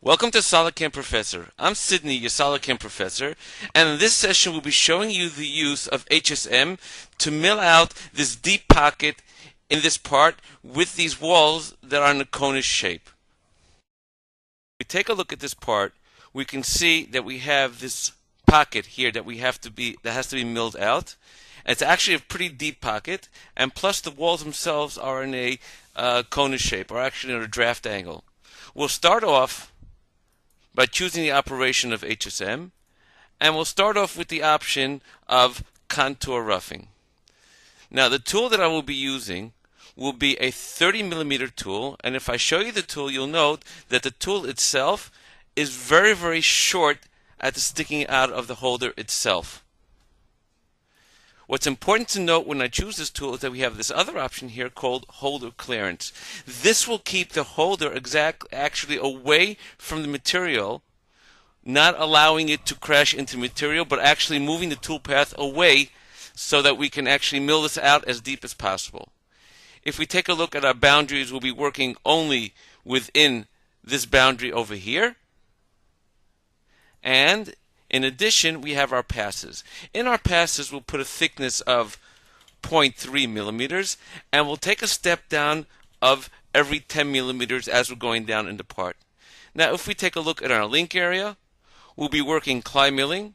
Welcome to SolidCAM Professor. I'm Sydney, your SolidCAM Professor, and in this session we'll be showing you the use of HSM to mill out this deep pocket in this part with these walls that are in a conish shape. If we take a look at this part, we can see that we have this pocket here that has to be milled out. It's actually a pretty deep pocket, and plus the walls themselves are in a conish shape, or actually in a draft angle. We'll start off by choosing the operation of HSM, and we'll start off with the option of contour roughing. Now the tool that I will be using will be a 30mm tool, and if I show you the tool, you'll note that the tool itself is very, very short at the sticking out of the holder itself. What's important to note when I choose this tool is that we have this other option here called holder clearance. This will keep the holder actually away from the material, not allowing it to crash into material, but actually moving the tool path away so that we can actually mill this out as deep as possible. If we take a look at our boundaries, we'll be working only within this boundary over here. And in addition, we have our passes. In our passes, we'll put a thickness of 0.3 millimeters, and we'll take a step down of every 10 millimeters as we're going down in the part. Now, if we take a look at our link area, we'll be working climb milling,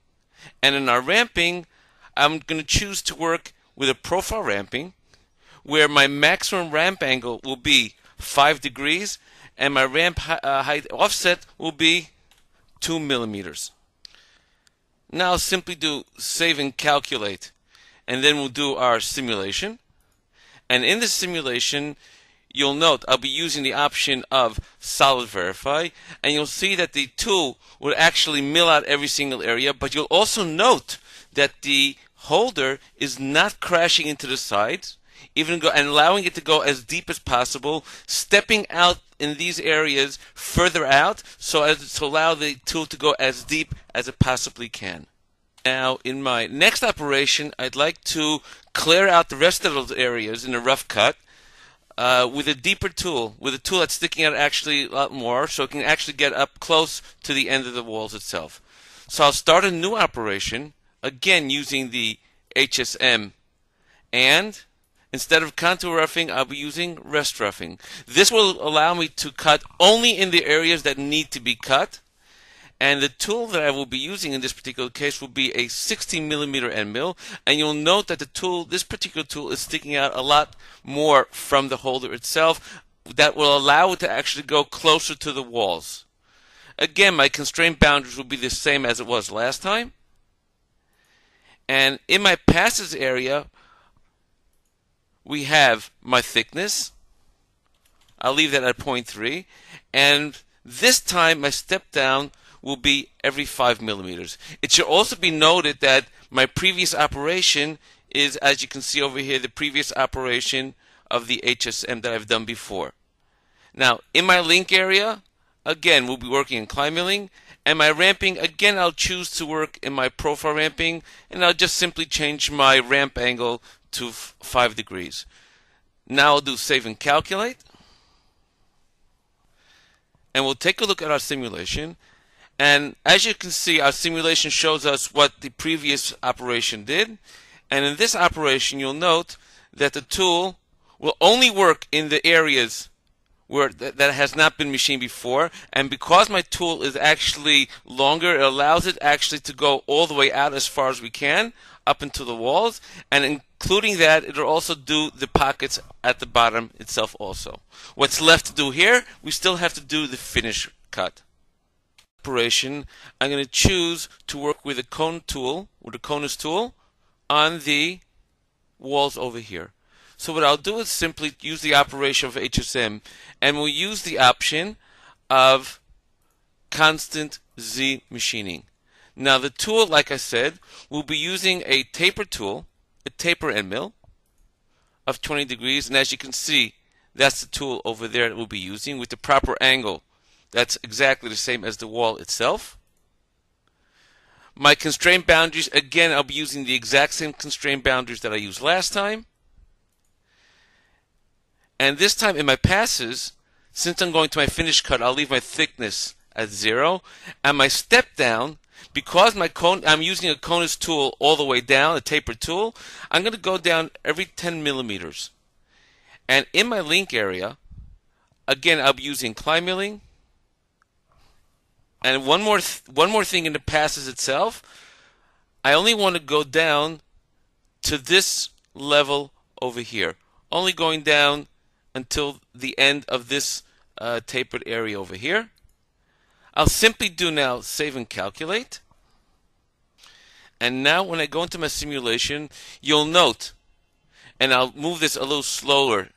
and in our ramping, I'm going to choose to work with a profile ramping, where my maximum ramp angle will be 5 degrees, and my ramp height offset will be 2 millimeters. Now I'll simply do save and calculate, and then we'll do our simulation. And in the simulation, you'll note I'll be using the option of solid verify, and you'll see that the tool will actually mill out every single area, but you'll also note that the holder is not crashing into the sides, and allowing it to go as deep as possible, stepping out in these areas further out so as to allow the tool to go as deep as it possibly can. Now in my next operation, I'd like to clear out the rest of those areas in a rough cut with a deeper tool, with a tool that's sticking out actually a lot more so it can actually get up close to the end of the walls itself. So I'll start a new operation, again using the HSM, and instead of contour roughing, I'll be using rest roughing. This will allow me to cut only in the areas that need to be cut. And the tool that I will be using in this particular case will be a 16mm end mill. And you'll note that this particular tool is sticking out a lot more from the holder itself. That will allow it to actually go closer to the walls. Again, my constraint boundaries will be the same as it was last time. And in my passes area, we have my thickness. I'll leave that at 0.3, and this time my step down will be every 5 millimeters. It should also be noted that my previous operation is, as you can see over here, the previous operation of the HSM that I've done before. Now in my link area, again we'll be working in climb milling, and my ramping, again I'll choose to work in my profile ramping, and I'll just simply change my ramp angle to 5 degrees. Now I'll do save and calculate, and we'll take a look at our simulation. And as you can see, our simulation shows us what the previous operation did, and in this operation you'll note that the tool will only work in the areas where that has not been machined before, and because my tool is actually longer, it allows it actually to go all the way out as far as we can up into the walls, and including that, it'll also do the pockets at the bottom itself also. What's left to do here, we still have to do the finish cut. Operation, I'm going to choose to work with a cone tool, with a conus tool, on the walls over here. So what I'll do is simply use the operation of HSM, and we'll use the option of constant Z machining. Now the tool, like I said, we'll be using a taper tool, a taper end mill of 20 degrees, and as you can see, that's the tool over there that we'll be using with the proper angle. That's exactly the same as the wall itself. My constraint boundaries, again, I'll be using the exact same constraint boundaries that I used last time. And this time in my passes, since I'm going to my finish cut, I'll leave my thickness at 0. And my step down, because I'm using a conus tool all the way down, a taper tool, I'm going to go down every 10 millimeters. And in my link area, again, I'll be using Klein milling. And one more thing in the passes itself, I only want to go down to this level over here, only going down until the end of this tapered area over here. I'll simply do now save and calculate. And now when I go into my simulation, you'll note, and I'll move this a little slower,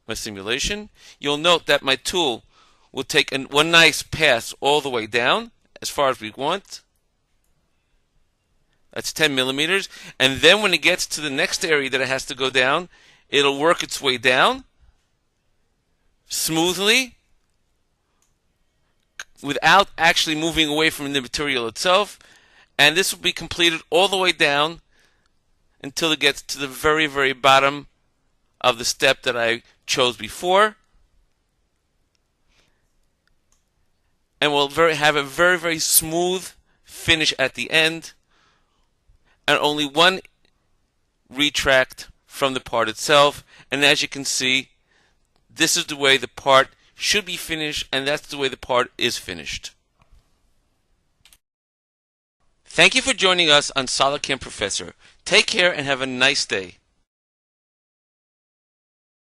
my simulation, you'll note that my tool will take one nice pass all the way down as far as we want. That's 10 millimeters. And then when it gets to the next area that it has to go down, it'll work its way down smoothly without actually moving away from the material itself. And this will be completed all the way down until it gets to the very, very bottom of the step that I chose before. And we'll have a very, very smooth finish at the end, and only one retract from the part itself. And as you can see, this is the way the part should be finished, and that's the way the part is finished. Thank you for joining us on SolidCAM Professor. Take care and have a nice day.